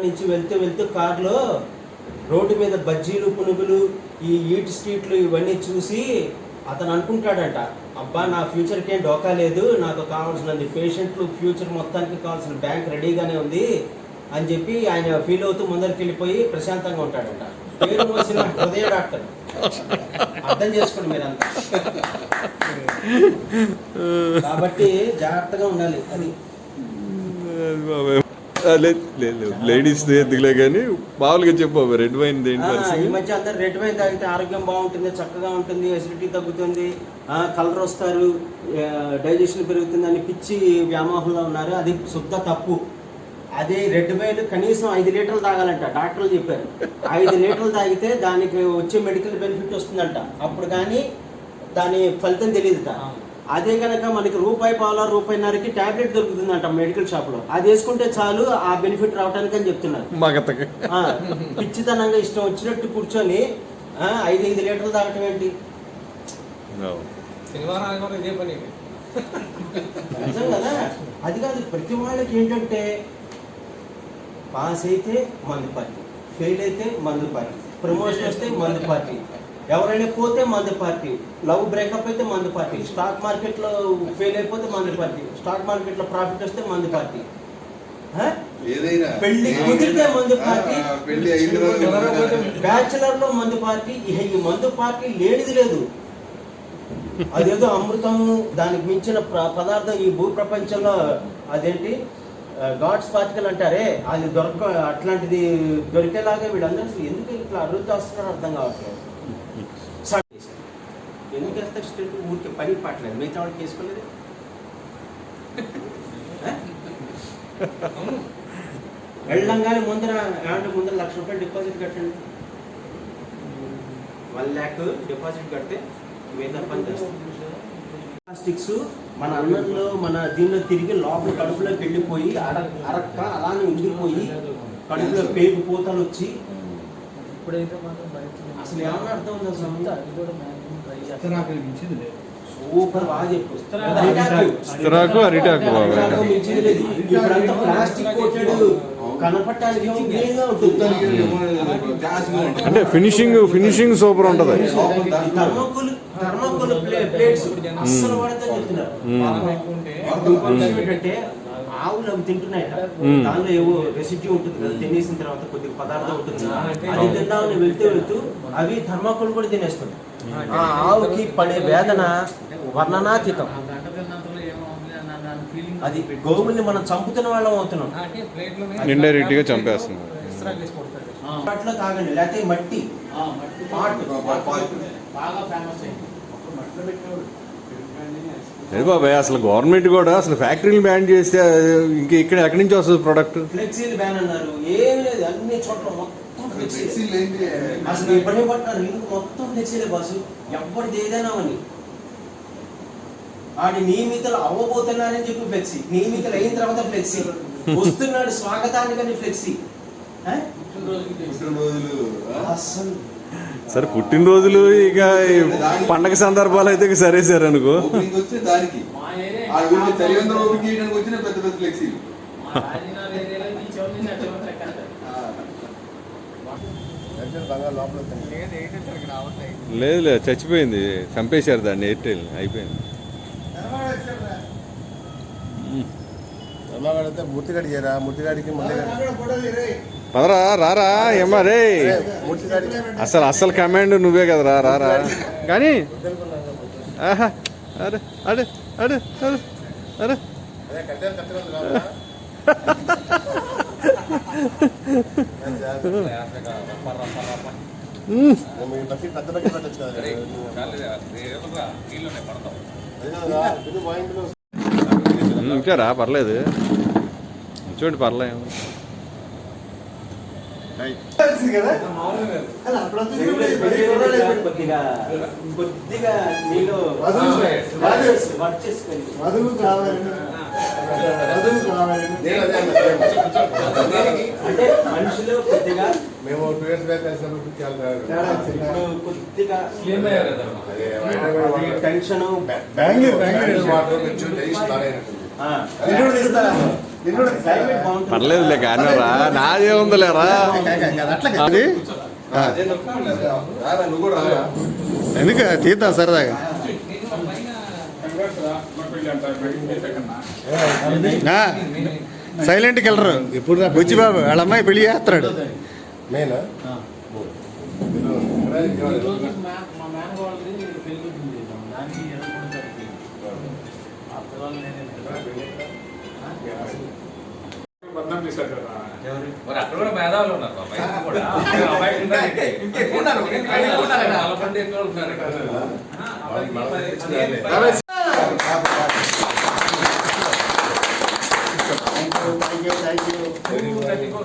నుంచి వెళ్తూ వెళ్తూ కారులో రోడ్డు మీద బజ్జీలు పునుగులు ఈ ఈట్ స్ట్రీట్లు ఇవన్నీ చూసి అతను అనుకుంటాడంట, అబ్బా నా ఫ్యూచర్కి ఏం డోకా లేదు, నాకు కావాల్సినది పేషెంట్లు ఫ్యూచర్ మొత్తానికి కావాల్సిన బ్యాంక్ రెడీగానే ఉంది అని చెప్పి ఆయన ఫీల్ అవుతూ ముందరికి వెళ్ళిపోయి ప్రశాంతంగా ఉంటాడంట. పేరు మోసిన హృదయ డాక్టర్. అర్థం చేసుకోండి మీరంతా. కాబట్టి జాగ్రత్తగా ఉండాలి. అది లేడీస్ ఎందుకులే కానీ మామూలుగా చెప్పు, రెడ్ వైన్ ఈ మధ్య అందరు రెడ్ వైన్ తాగితే ఆరోగ్యం బాగుంటుంది, చక్కగా ఉంటుంది, ఎసిడిటీ తగ్గుతుంది, కలర్ వస్తారు, డైజెషన్ పెరుగుతుంది అని పిచ్చి వ్యామోహంలో ఉన్నారు. అది శుద్ధ తప్పు. అదే రెడ్ వైన్ కనీసం 5 లీటర్లు తాగాలంట డాక్టర్లు చెప్పారు. 5 లీటర్లు తాగితే దానికి వచ్చే మెడికల్ బెనిఫిట్ వస్తుందంట. అప్పుడు కానీ దాని ఫలితం తెలియదుట. అదే కనుక మనకి రూపాయి పావుల రూపాయిన్నరకి టాబ్లెట్ దొరుకుతుందంట మెడికల్ షాప్ లో. అది వేసుకుంటే చాలు ఆ బెనిఫిట్ రావడానికి అని చెప్తున్నారు. పిచ్చితనంగా ఇష్టం వచ్చినట్టు కూర్చొని 5 లీటర్లు తాగటం ఏంటి? నిజం కదా. అది కాదు, ప్రతి వాళ్ళకి ఏంటంటే పాస్ అయితే మందు పార్టీ, ఫెయిల్ అయితే మందు పార్టీ, ప్రమోషన్ వస్తే మందు పార్టీ, ఎవరైనా పోతే మందు పార్టీ, లవ్ బ్రేకప్ అయితే మందు పార్టీ, స్టాక్ మార్కెట్లో ఫెయిల్ అయిపోతే మందు పార్టీ, స్టాక్ మార్కెట్లో ప్రాఫిట్ వస్తే మందు పార్టీ, పెళ్లి కుదిరితే మందు పార్టీ, బ్యాచులర్ లో మందు పార్టీ. ఈ మందు పార్టీ లేనిది లేదు. అదేదో అమృతము దానికి మించిన పదార్థం ఈ భూ ప్రపంచంలో అదేంటి గాడ్స్ పార్టికల్ అంటారే, అది అట్లాంటిది దొరికేలాగా వీళ్ళందరూ ఎందుకు ఇట్లా అభివృద్ధి వస్తున్నారో అర్థం కావట్లేదు. ఎందుకు వేస్తారు స్టేట్? ఊరికి పని పట్టలేదు, మిగతా వాడికి వేసుకోలేదు. వెళ్ళంగానే ముందర ₹1 లక్ష డిపాజిట్ కట్టండి. 1 lakh డిపాజిట్ కడితే మిగతా పని చేస్తాం. ప్లాస్టిక్స్ మన అన్నంలో మన దీనిలో తిరిగి లోపల కడుపులోకి వెళ్ళిపోయి అరక్క అలానే ఉండిపోయి కడుపులో పేగు పూతలు వచ్చి అసలు ఏమన్నా అర్థం ఉంది? అసలు సూపర్ బాగా చెప్పు. ఇప్పుడంతా ప్లాస్టిక్ కోటెడ్ కనపడటానికి అంటే ఫినిషింగ్ సూపర్ ఉంటది. థర్మోకోల్ ప్లేట్స్ అస్సలు వాడతా చెప్తున్నారు. ఏంటంటే ఆవులు అవి తింటున్నాయి, దానిలో ఏవో రెసిడ్యూ ఉంటుంది కదా, తినేసిన తర్వాత కొద్దిగా పదార్థం ఉంటుంది, అది తిందామని వెళ్తూ అవి థర్మోకోల్ కూడా తినేస్తుంది. ఆ ఆవుకి పడే వేదన వర్ణనాతీతం. అది గోవుల్ని మనం చంపుతున్న వాళ్ళం అవుతున్నాం, ఇండైరెక్ట్ గా చంపేస్తున్నాం. అట్లా తాగండి, లేకపోతే మట్టి బాగా ఫేమస్ అయింది. లేదు బాబాయ్, అసలు గవర్నమెంట్ కూడా అసలు ఫ్యాక్టరీలు బ్యాన్ చేస్తే ఇంకా ఇక్కడ ఎక్కడి నుంచి వస్తుంది ప్రొడక్ట్? ఫ్లెక్సీలు బ్యాన్ అన్నారు, ఏం లేదు, అన్ని చోట్ల మొత్తం ఫ్లెక్సీలు. అసలు ఎప్పుడే పట్టినారు ఇంక మొత్తం ఫ్లెక్సీలే బాసు, ఎవరిది ఏదైనా అని. ఆడి నియమితులు అవ్వబోతున్నారని చెప్పి ఫ్లెక్సీ, నియమితులు అయిన తర్వాత ఫ్లెక్సీ, వస్తున్నాడు స్వాగతానికని ఫ్లెక్సీ. అసలు సరే పుట్టినరోజులు ఇక పండగ సందర్భాలు అయితే సరే సార్ అనుకో. లేదు చచ్చిపోయింది, చంపేశారు దాన్ని, ఎయిర్టెల్ అయిపోయింది. పదరా రారా ఏమ్మా రే, అసలు కమాండ్ నువ్వే కదరా, రారా కానీ. ఆహా అరే అరే అరే అరే అరే ఇంకా రా, పర్లేదు చూడండి, పర్లేదు. కొద్దిగా నీలో అంటే మనుషులు కొద్దిగా మేము 2 years బ్యాక్ కొద్దిగా టెన్షన్ పర్లేదులే కానిరా, నాదే ఉందిలేరా అది. ఎందుకు తీద్దాం సరదాగా. సైలెంట్ కిల్లరు బుచ్చిబాబు వాళ్ళ అమ్మాయి పెళ్లి చేస్తున్నాడు. మరి అక్కడ కూడా మేధావులు ఉన్నారు బాబాయ్, కూడా అబ్బాయిలు ఉన్నారు. నలభై ఎక్కువ ఉన్నారు.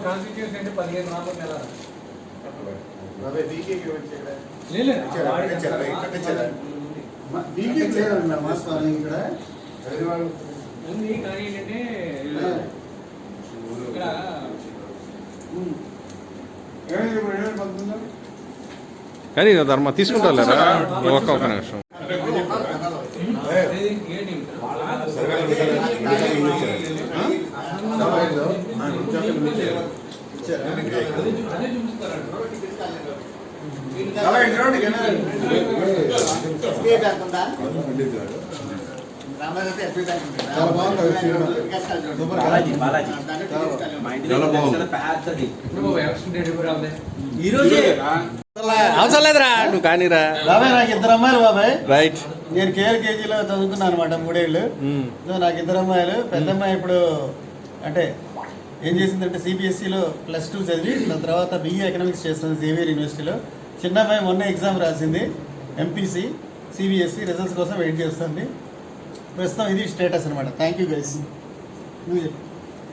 కాన్స్టిట్యూషన్ అంటే 15 మార్కులు నెల. ఉంది కానీ ఏంటంటే ఇక్కడ కానీ ధర్మ తీసుకుంటా లేరా ఒక్క నిమిషం. అవసరం లేదురా నువ్వు కానీరా. బాబాయ్ నాకు 2 అమ్మాయిలు బాబాయ్. రైట్. నేను కేజీలో చదువుకున్నాను అనమాట 3 ఏళ్ళు. నాకు 2 అమ్మాయిలు. పెద్ద అమ్మాయి ఇప్పుడు అంటే ఏం చేసిందంటే సిబిఎస్ఈలో +2 చదివి దాని తర్వాత BE ఎకనామిక్స్ చేస్తుంది జేవియర్ యూనివర్సిటీలో. చిన్న అమ్మాయి మొన్న ఎగ్జామ్ రాసింది ఎంపీసీ సిబిఎస్ఈ రిజల్ట్స్ కోసం వెయిట్ చేస్తుంది. ప్రస్తుతం ఇది స్టేటస్ అనమాట. Thank you guys. నువ్వు చెప్పు.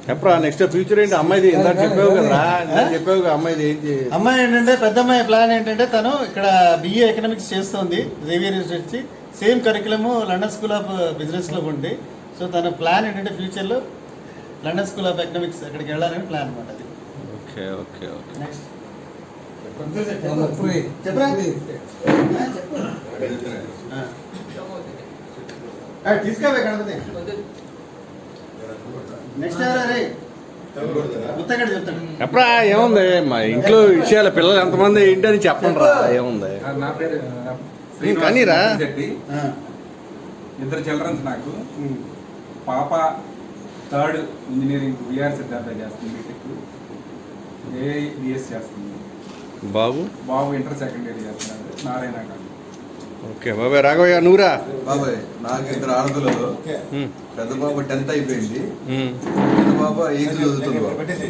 చెప్పరా నెక్స్ట్ ఫ్యూచర్ ఏంటి? అమ్మాయిది ఇందాక చెప్పావు కదరా, చెప్పావు అమ్మాయిది ఏంటి? అమ్మాయి ఏంటంటే పెద్ద అమ్మాయి ప్లాన్ ఏంటంటే తను ఇక్కడ BE ఎకనామిక్స్ చేస్తుంది Xavier university. Same curriculum London school of బిజినెస్లో ఉంది. సో తన ప్లాన్ ఏంటంటే ఫ్యూచర్లో లండన్ స్కూల్ ఆఫ్ ఎకనామిక్స్ అక్కడికి వెళ్ళాలని ప్లాన్ అనమాట అది. Okay okay okay. నెక్స్ట్ తీసుకోవే గణపతి. నెక్స్ట్ ఎవరే ముత్తగడ చెప్తాడు. చెప్పరా ఏముంది మా ఇంట్లో విషయాలు, పిల్లలు ఎంతమంది ఏంటి అని చెప్పండి రా. ఏముంది నా పేరు కానీరా. రెడ్డి. 2 చిల్డ్రన్స్ నాకు. పాప 3rd ఇంజనీరింగ్ విఆర్ సిద్ధార్థ చేస్తుంది, బీటెక్. ఏఐబిఎస్ చేస్తుంది. బాబు ఇంటర్ సెకండ్ ఇయర్ చేస్తున్నాడు, నారాయణ కాదు. ఓకే బాబాయ్. రాఘవయ్య నువ్వురా. బాబాయ్ నాకు 2 ఆడపిల్లలు. పెద్ద బాబు 10th అయిపోయింది, చిన్న బాబు 8th చదువుతుంది.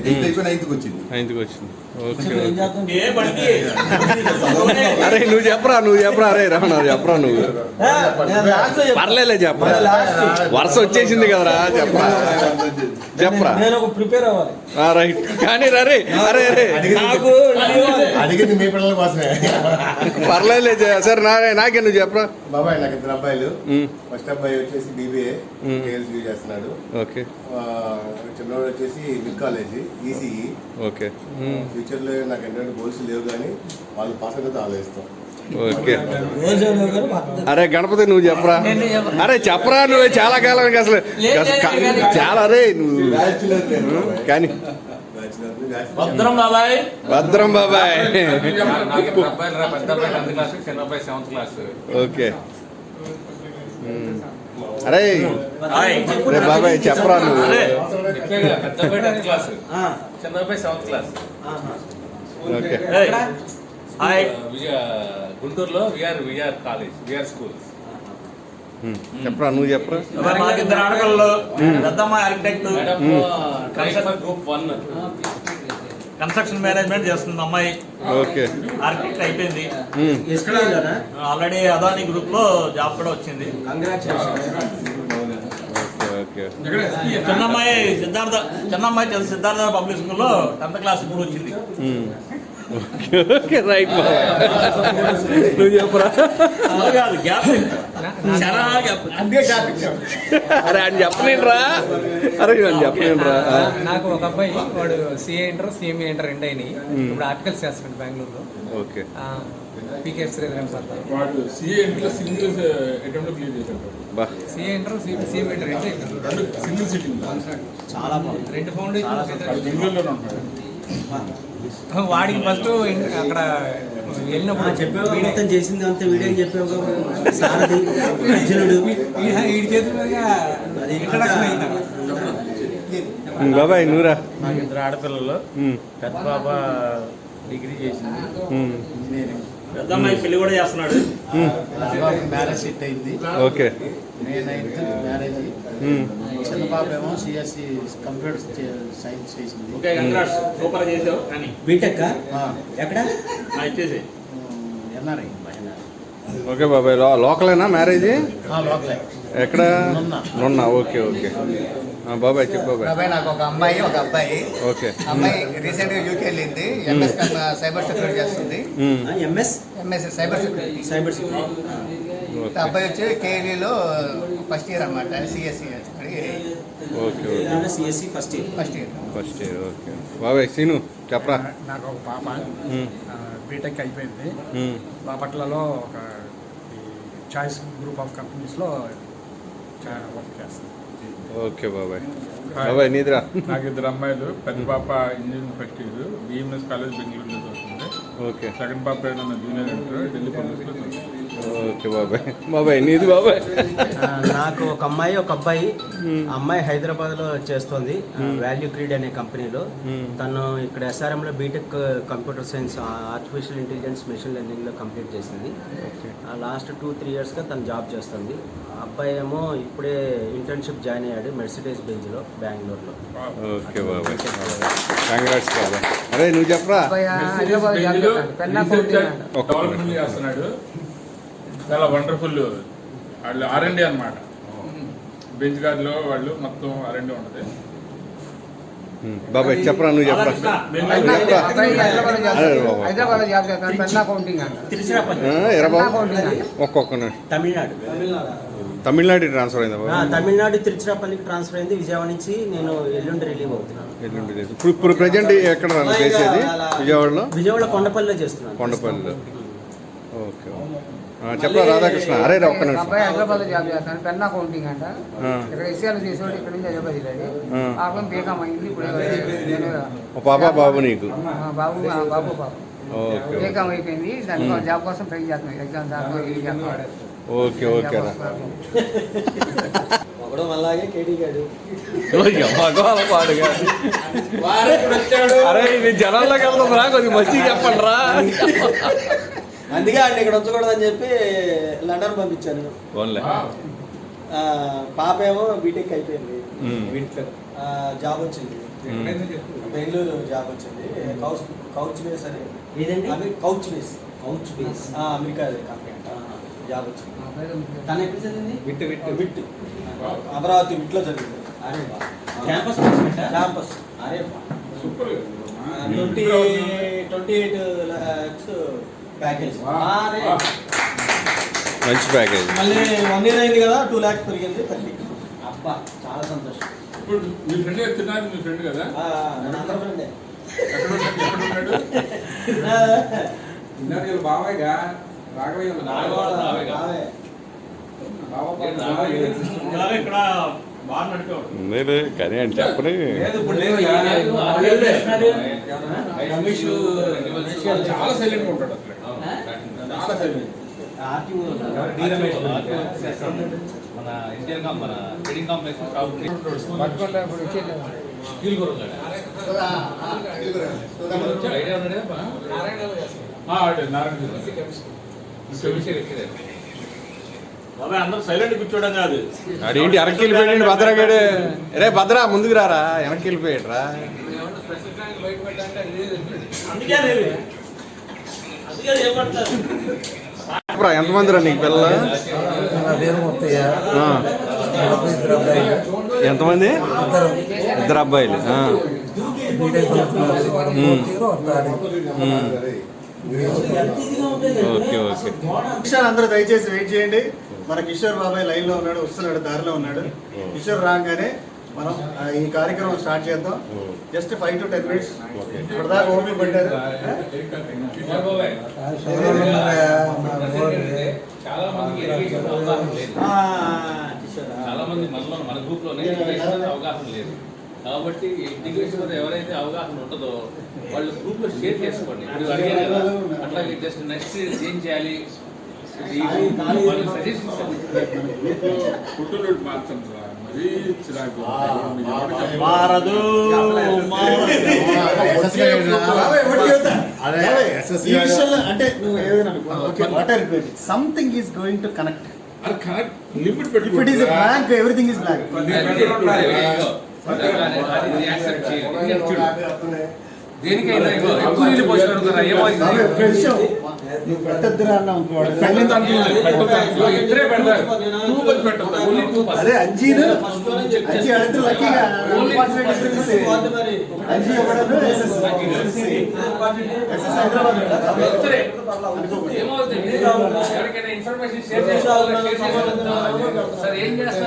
8th అయిపోయి 9th వచ్చింది. ఓకే. అరే నువ్వు చెప్పరా అరే రమణ చెప్పరా నువ్వు. పర్లేలే చెప్పరా, వరుస వచ్చేసింది కదరా. చెప్పరా ప్రిపేర్ అవ్వాలి. రైట్. కానీ అరే అరే అరే అడిగింది మీ పిల్లల కోసమే. పర్లేదులే సరే నాకే నువ్వు చెప్పరా. బాబాయ్ నాకు 2 అబ్బాయిలు. ఫస్ట్ అబ్బాయి వచ్చేసి BBA చేస్తున్నాడు. ఓకే. చిన్నవాడు వచ్చేసి mid college ECE. Okay. Future లో నాకు ఎన్నో గోల్స్ లేవు కానీ వాళ్ళు పాస్ అయితే ఆలోచిస్తాం. ఓకే. అరే గణపతి నువ్వు చెప్పరా. అరే చెప్పరా నువ్వు. చాలా కాలానికి అసలు చాలా. అరే నువ్వు కానీ భద్రం బాబాయ్. భద్రం బాబాయ్. పెద్ద అబ్బాయి 10th క్లాస్, చిన్న అబ్బాయి 7th క్లాస్. ఓకే. అరే రే బాబాయ్ చెప్పరా నువ్వు. పెద్ద అబ్బాయి 10th క్లాస్, చిన్న అబ్బాయి 7th క్లాస్. ఓకే. గుంటూరులో విఆర్ కాలేజ్, విఆర్ స్కూల్. చెప్పరా నువ్వు చెప్పరా. మాకు 2 ఆడపిల్లలు. పెద్దమ్మ ఆర్కిటెక్ట్, గ్రూప్ 1 కన్స్ట్రక్షన్ మేనేజ్మెంట్ చేస్తుంది అమ్మాయి. ఓకే. ఆర్కిటెక్ట్ అయిపోయింది ఆల్రెడీ. అదాని గ్రూప్ లో జాబ్ కూడా వచ్చింది. చిన్నమ్మాయి సిద్ధార్థ పబ్లిక్ స్కూల్లో 10th క్లాస్ ఇప్పుడు వచ్చింది. Okay right. నువ్వు చెప్పరా. గ్యాప్ అందుకే గ్యాప్ ఇచ్చాం. అరే అని చెప్పలేనురా, అరే అని చెప్పలేనురా. నాకు ఒక అబ్బాయి వాడు సిఏ ఇంటర్ సిఎంఏ ఇంటర్ రెండు అయినాయి. ఇప్పుడు ఆర్టికల్స్ చేస్తున్నాడు బెంగళూరులో. ఓకే. పీకే శ్రీధరన్ సార్ వాడు సిఏ ఇంట్లో సింగిల్ అటెంప్ట్ క్లియర్ చేశాడు. బా సిఏ ఇంటర్ సిఎంఏ ఇంటర్ రెండు రెండు సింగిల్ సిట్టింగ్ చాలా బాగుంది. రెండు ఫౌండేషన్. బెంగళూరులోనే ఉంటాడు. వాడికి ఫస్ట్ అక్కడ వెళ్ళినప్పుడు చెప్పావు మొత్తం చేసింది అంతా వీడియో చెప్పావు కదా. సారథి అర్జునుడు వీడి చేతుల మీదుగా ఇంట్రడక్షన్ అయింది. బాబాయ్ నువ్వురా. నాకు ఇద్దరు ఆడపిల్లలు. పెద్ద పాప డిగ్రీ చేసింది, పెద్ద అమ్మాయి పెళ్లి కూడా చేస్తున్నాడు. మ్యారేజ్ సెట్ అయింది. ఓకే. నేనైతే మ్యారేజ్. చిన్న పాప ఏమో సిఎస్సి కంప్యూటర్ సైన్స్ చేసింది. ఓకే, కంగ్రాట్స్, సూపర్ చేసావు. కానీ బీటెక్ ఎక్కడ ఇచ్చేసి ఎన్ఆర్ఐ. ఓకే బాబాయ్, లోకలేనా మ్యారేజ్? లోకలే. ఎక్కడ? నున్నా. Okay okay. బాబాయ్ చెప్పు బాబాయ్. బాబాయ్ నాకు ఒక అమ్మాయి ఒక అబ్బాయి. ఓకే. అమ్మాయి రీసెంట్ గా యూకే వెళ్ళింది. ఎంఎస్ సైబర్ సెక్యూరిటీ చేస్తుంది. MS MS cyber security. Cyber security. అబ్బాయి వచ్చి కేఎల్ఈలో ఫస్ట్ ఇయర్ అనమాట. CSC okay. CSC first year. First year. Okay బాబాయ్. సీను చెప్పరా. నాకు ఒక పాప బీటెక్ అయిపోయింది. బాపట్లలో ఒక చాయిస్ గ్రూప్ ఆఫ్ కంపెనీస్లో వర్క్ చేస్తుంది. ఓకే బాబాయ్. బాబాయ్ నీదిరా. నాకు ఇద్దరు అమ్మాయిలు. పెద్ద పాప engineering first year BMS college బెంగళూరులో చదువుతుంది. ఓకే. సెకండ్ పాప ఏదైనా జూనియర్ ఇంటర్ ఢిల్లీ పోలీసులో చదువుతుంది. ఓకే బాబాయ్. బాబాయ్ నీది బాబాయ్. నాకు ఒక అమ్మాయి ఒక అబ్బాయి. అమ్మాయి హైదరాబాద్ లో చేస్తుంది, వాల్యూ క్రీడ్ అనే కంపెనీలో. తను ఇక్కడ SRM లో BTech computer science artificial intelligence machine learning లో కంప్లీట్ చేసింది. లాస్ట్ 2-3 years గా తను జాబ్ చేస్తుంది. అబ్బాయి ఏమో ఇప్పుడే ఇంటర్న్షిప్ జాయిన్ అయ్యాడు మెర్సిడెస్ బెంజ్ లో బెంగళూరులో. ఓకే బాబాయ్. కంగ్రాట్స్ బాబాయ్. అరే నువ్వు చెప్పరా. డెవలప్మెంట్ చేస్తున్నాడు. చాలా వండర్ఫుల్. వాళ్ళు R&D అన్నమాట. బెంచ్ గార్డ్లో వాళ్ళు మొత్తం R&D ఉంటుంది. బాబాయ్ చెప్పరా. నువ్వు చెప్పరా. హైదరాబాద్ లో జాబ్ చేస్తాను. పెన్ అకౌంటింగ్ అంట. ఒక్కొక్క తమిళనాడు ట్రాన్స్ఫర్ అయిందా బాబు? తమిళనాడు తిరుచిరాపల్లికి ట్రాన్స్ఫర్ అయింది. విజయవాడ నుంచి నేను ఎల్లుండి రిలీవ్ అవుతున్నాను. ఎల్లుండి. ఇప్పుడు ప్రజెంట్ ఎక్కడ చేసేది? విజయవాడలో. విజయవాడ కొండపల్లిలో చేస్తున్నాను. కొండపల్లిలో. ఓకే. చెప్పరా రాధాకృష్ణ. అరే ఒక్క నిమిషం. అబ్బాయి హైదరాబాద్ లో జాబ్ చేస్తాను. పెన్ అకౌంటింగ్ అంట. ఇక్కడ విషయాలు చేసేవాడు. ఇక్కడ నుంచి హైదరాబాద్ వెళ్ళాడు. పాపం బీకామ్ అయింది. ఇప్పుడు పాప బాబు నీకు? బాబు ఓకే. బీకామ్ అయిపోయింది. దానికి జాబ్ కోసం ట్రై చేస్తున్నాం. ఎగ్జామ్ దాకా. ఓకే ఓకే రా. ఒకడు అలాగే కేటీ గాడు. అరే ఇది జనాల్లోకి వెళ్తుందిరా, కొద్దిగా మంచిగా చెప్పండి రా. అందుకే అండి ఇక్కడ ఉంచకూడదని చెప్పి లండన్ పంపించాను. పాప ఏమో బీటెక్ అయిపోయింది. జాబ్ వచ్చింది, బెంగళూరు జాబ్ వచ్చింది. కౌచ్ బేస్ అని. Couch base America company job వచ్చింది. తను ఎక్కడ చదివింది? విట్ అమరావతి విట్లో చదివింది. అరే క్యాంపస్ క్యాంపస్. అరే సూపర్. 28 lakhs package. మంచి ప్యాకేజ్. మళ్ళీ 1 year అయింది కదా, 2 lakhs పెరిగింది. అబ్బా చాలా సంతోషం. ఇప్పుడు మీ ఫ్రెండ్ చెప్తున్నారు. మీ ఫ్రెండ్ కదా? ఫ్రెండే. ఎక్కడ బాబాయ్గా రాఘవయ్య ఇక్కడ బాగా నడిపేవాడు. లేదు కానీ అంటే చెప్పని. చాలా సైలెంట్గా ఉంటాడు అసలు. చాలా సైలెంట్. మన ఇండియన్ మన ట్రేడింగ్ కాంప్లెక్స్ ఐడియా ఉన్నాడే. బాబాయ్ అందరూ సైలెంట్ కూర్చోవడం కాదు. అదేంటి వెనక్కి వెళ్ళిపోయాడు భద్రగాడు. రే భద్ర ముందుకు రారా, వెనక్కి వెళ్ళిపోయాడు రా. అందుకే లేదు, అందుకే ఏమంటారు. ఎంతమంది రా నీకు పిల్లలు? ఎంతమంది? 2 అబ్బాయిలు. Okay okay. అందరూ దయచేసి వెయిట్ చేయండి. మన కిషోర్ బాబాయ్ లైన్ లో ఉన్నాడు, వస్తున్నాడు, దారిలో ఉన్నాడు. కిషోర్ రాగానే మనం ఈ కార్యక్రమం స్టార్ట్ చేద్దాం. Just 5 to 10 minutes. ఇప్పటిదాకా ఓపిక పడ్డారు. చాలా మందికి ఎడ్యుకేషన్ అవగాహన లేదు. చాలా మంది మన గ్రూప్ లోనే ఎడ్యుకేషన్ అవగాహన లేదు. కాబట్టి ఎడ్యుకేషన్ మీద ఎవరైతే అవగాహన ఉంటుందో వాళ్ళు గ్రూప్ లో షేర్ చేసుకోండి. ఇప్పుడు అడిగారు కదా, అట్లాగే జస్ట్ నెక్స్ట్ ఏం చేయాలి కుటుంబ మార్చండి మరీ చిరాకు. అంటే నువ్వు ఏదైనా something is going to connect. Limit If it is a blank, everything is blank. దేనికైనా ఎక్కువ నీళ్ళు పోసి అడుగుతారా ఏమైంది? నువ్వు పెట్టద్దురా అన్నా అనుకోవాలి. అదే అంజీ అడిగితే లక్కీగా అంజీ ఇవ్వడం హైదరాబాద్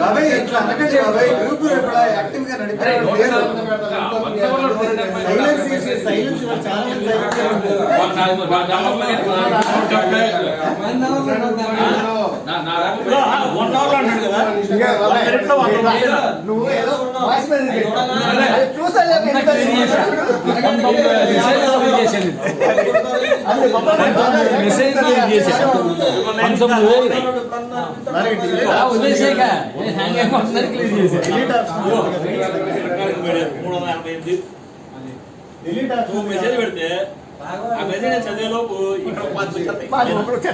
బాబాయ్ ఇట్లా అనకండి బాబాయ్. గ్రూప్ యాక్టివ్ గా నడిపారు. సైలెన్స్ చాలా నువ్వు ఏదో చూసా మెసేజ్ పెడితే ఆ మెసేజ్ చదివేలోపు ఇక్కడ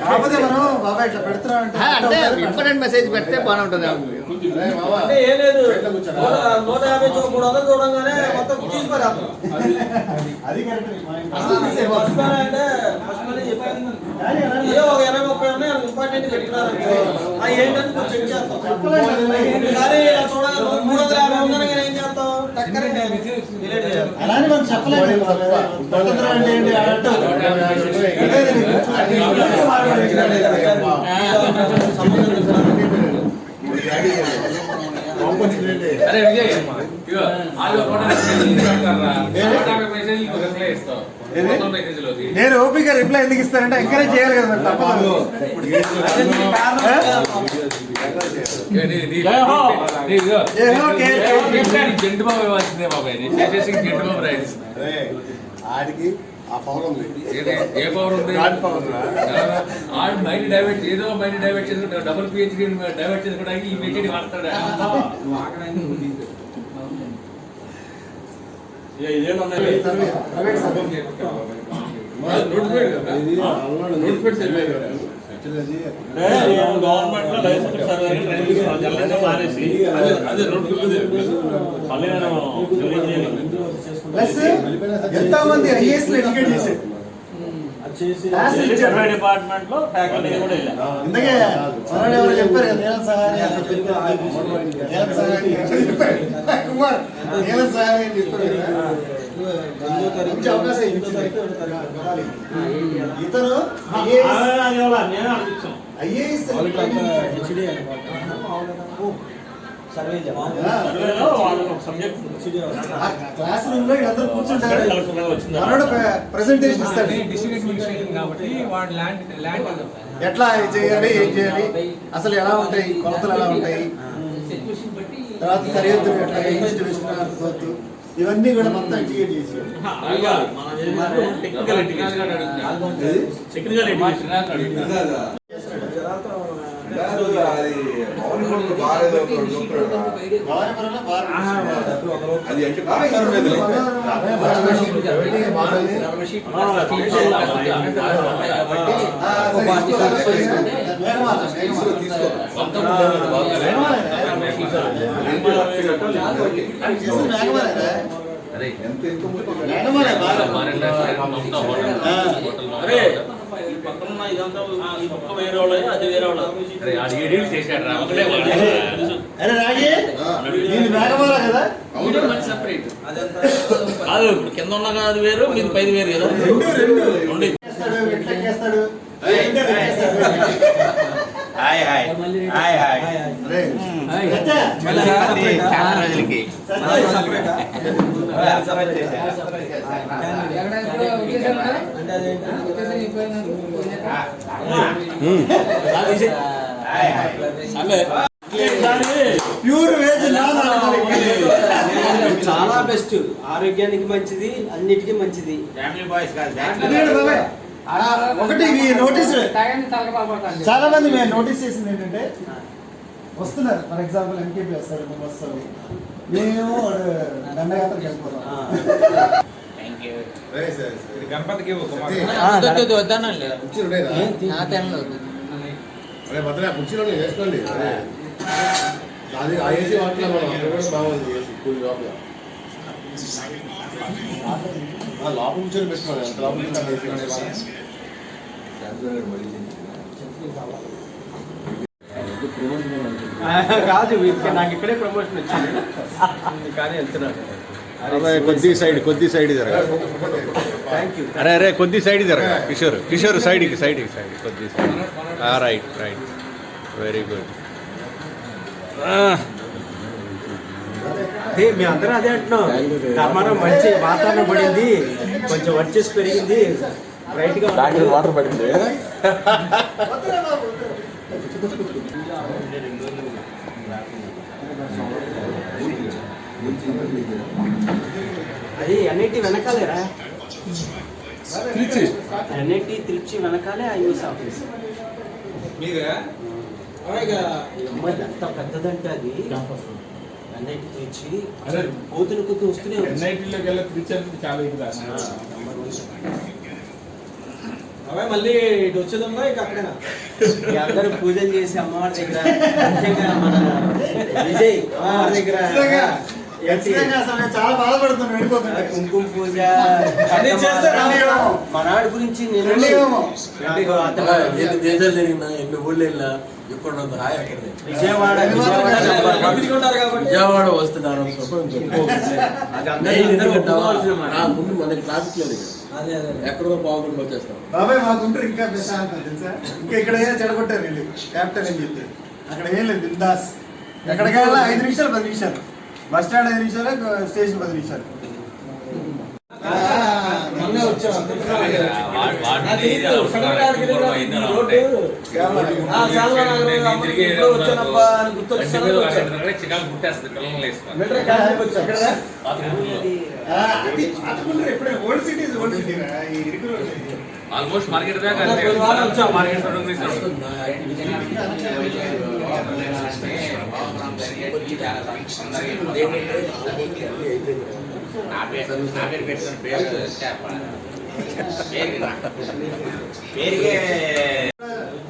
కాకపోతే మనం బాబాయ్ ఇట్లా పెడుతున్నా అంటే ఇంపార్టెంట్ మెసేజ్ పెడితే బాగానే ఉంటుంది. అంటే ఏం లేదు, 150 300 చూడంగానే మొత్తం తీసుకురాదు. అది కరెక్ట్. ఫస్ట్ అంటే ఏదో ఒక 20-30 ఉన్నాయి ఇంపార్టెంట్ పెట్టినారు. ఏంటంటే చెక్ చేస్తాం. ఒకసారి చూడగా 350 ఉందని ఏం చేస్తాం? అలానే మనం చెప్పలేదు. అంటే ఏంటి అరే విజయ్ నేను ఓపిక రిప్లై ఎందుకు ఇస్తానంటే ఎంకరేజ్ చేయాలి కదా మరి తప్పదు. జంటు బాబు ఇవ్వాల్సిందే బాబాయ్. జంటు బాబు రైట్స్ ఆడికి ఆ పవర్ ఉంది. ఏ పవర్ ఉంది? ఆడు మైండ్ డైవర్ట్ ఏదో మైండ్ డైవర్ట్ చేసుకుంటాడు. డబుల్ పిహెచ్డి డైవర్ట్ చేసుకోవడానికి ఈ పిహెచ్డి వాడతాడు. గవర్నమెంట్ లో లైసెన్స్ మానేసి అదే ప్లస్ ఎంత మంది ఐఏఎస్ ఎడ్యుకేట్ చేశారు. డిపార్ట్మెంట్ లో ఫ్యాకల్టీ కూడా ఇందుకే ఎవరు చెప్పారు కదా నీలం సహాని కుమార్ నీలం సహాని చెప్పారు. అవకాశం ఇతను ఐఏఎస్ క్లాస్ రూమ్ లో అందరూ కూర్చుంటారు. ప్రెసెంటేషన్ ఇస్తాడు. డిస్ట్రిక్ట్ అడ్మినిస్ట్రేషన్ కాబట్టి వాడు ల్యాండ్ ఎట్లా చేయాలి, ఏం చేయాలి, అసలు ఎలా ఉంటాయి, కొలతలు ఎలా ఉంటాయి, తర్వాత సరిహద్దులు ఎట్లా ఇన్వెస్టిగేషన్ ఇవన్నీ కూడా మొత్తం ఎడ్యుకేట్ చేసి అది అంటే కాదు కింద ఉన్న అది వేరు, మీది పైది వేరు కదా. ఎక్కడ ఇప్పుడు వచ్చేసాను వచ్చేసాను ప్యూర్ వెజ్ చాలా బెస్ట్, ఆరోగ్యానికి మంచిది, అన్నిటికీ మంచిది. ఒకటి ఇవి నోటీస్ తాగండి తలకపాపడతాను చాలా మంది మేము నోటీస్ చేసింది ఏంటంటే వస్తున్నారు, ఫర్ ఎగ్జాంపుల్ ఎంకేపీ వస్తారు, మేము వస్తాము, మేము దండయాత్రకు వెళ్ళిపోతాం. గణపతికి వద్దనండి నా తెలంలో చేసుకోండి అది ఆ ఏసీ వాటిలో మనం అక్కడ కూడా బాగుంది ఏసీ కూల్ లోపల లోపల కూర్చొని పెట్టుకోవాలి ఎంత లోపల కాదు, నాకు ఇక్కడే ప్రమోషన్ వచ్చింది కానీ వెళ్తున్నాను. కొద్ది సైడ్ జరగ. Thank you. అరే కొద్ది సైడ్ జరగ. కిషోర్ సైడ్కి కొద్ది సైడ్. Right very good. మేము అందరం అదే అంటున్నాం, ధర్మారం మంచి వాతావరణం పడింది, కొంచెం వర్చెస్ పెరిగింది, బ్రైట్ గా వాటర్ పడింది. అది ఎన్ఐటి వెనకాలేరా, ఎన్ఐటి తిరుచి వెనకాలే ఐఎస్ ఆఫీస్. ఎంత పెద్దదంటే అది ఎన్ఐటి తిరుచి పోతున్న కొద్ది వస్తూనే ఉంది. ఎన్ఐటీలోకి వెళ్ళి టీచర్కి చాలా ఇది మళ్ళీ ఇటు వచ్చేదమ్మా ఇక అక్కడ అందరూ పూజలు చేసి అమ్మవారి దగ్గర, ముఖ్యంగా మన విజయ్ అమ్మవారి దగ్గర చాలా బాధపడుతున్నాను వెళ్ళిపోతున్నా. కుంకుమ పూజ చేస్తారు. మనాడు గురించి నేను దేశాలు జరిగిన ఎన్ని ఊళ్ళు వెళ్ళినా ఇప్పుడు హాయ్ అక్కడ విజయవాడ విజయవాడ వస్తున్నాను ముందు మనకి ట్రాఫిక్ లేదు, ఎక్కడో బాగుండి వచ్చేస్తాం. బాబాయ్ మా గుంటూరు ఇంకా ప్రశాంతం తెలుసా, ఇంకా ఇక్కడ చెడగొట్టారు వీళ్ళు క్యాపిటల్ అని చెప్పి. అక్కడ ఏం లేదు, బిందాస్. ఎక్కడికి వెళ్ళా 5 నిమిషాలు 10 నిమిషాలు, బస్ స్టాండ్ 5 నిమిషాలు, స్టేషన్ 10 నిమిషాలు. ఆల్మోస్ట్ మార్కెట్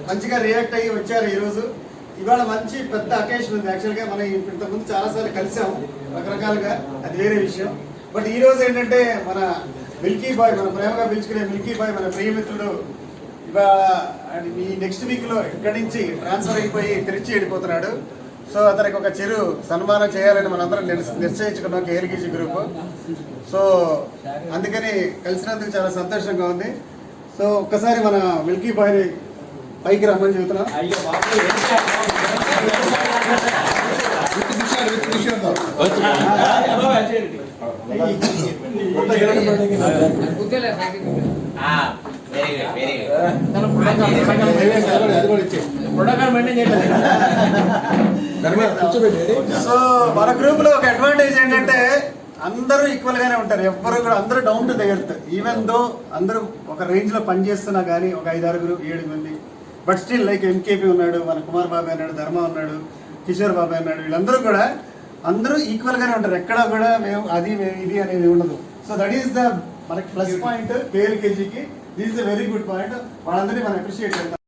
మంచిగా రియాక్ట్ అయ్యి వచ్చారు ఈ రోజు. ఇవాళ మంచి పెద్ద అకేషన్ ఉంది. యాక్చువల్గా మనం ఇంతకుముందు చాలాసార్లు కలిసాము రకరకాలుగా, అది వేరే విషయం. బట్ ఈ రోజు ఏంటంటే మన మిల్కీ బాయ్, మన ప్రేమగా పిలుచుకునే మిల్కీ బాయ్, మన ప్రియమిత్రుడు ఇవాళ ఈ నెక్స్ట్ వీక్లో ఇక్కడి నుంచి ట్రాన్స్ఫర్ అయిపోయి తిరిచి వెళ్ళిపోతున్నాడు. సో అతనికి ఒక చిరు సన్మానం చేయాలని మనందరం నిశ్చయించుకున్నాం కేఎల్కేజీ గ్రూప్. సో అందుకని కలిసినందుకు చాలా సంతోషంగా ఉంది. సో ఒక్కసారి మన మిల్కీ బాయ్ని పైకి రమ్మని చెబుతున్నాం. సో మన గ్రూప్ లో ఒక అడ్వాంటేజ్ ఏంటంటే అందరూ ఈక్వల్ గానే ఉంటారు, ఎవ్వరు కూడా అందరూ down to the earth. Even though అందరూ ఒక రేంజ్ లో పని చేస్తున్నా కానీ, ఒక 5-6 7 మంది, బట్ స్టిల్ లైక్ ఎంకేపీ ఉన్నాడు, మన కుమార్ బాబాయ్ అన్నాడు, ధర్మ ఉన్నాడు, కిషోర్ బాబాయ్ అన్నాడు, వీళ్ళందరూ కూడా అందరూ ఈక్వల్ గానే ఉంటారు. ఎక్కడ కూడా మేము అది మేము ఇది అనేది ఉండదు. సో దట్ ఈస్ ద మనకి ప్లస్ పాయింట్ కేఎల్కేజీకి. This is the very good point. వాళ్ళందరినీ మనం అప్రిషియేట్ చేస్తాం.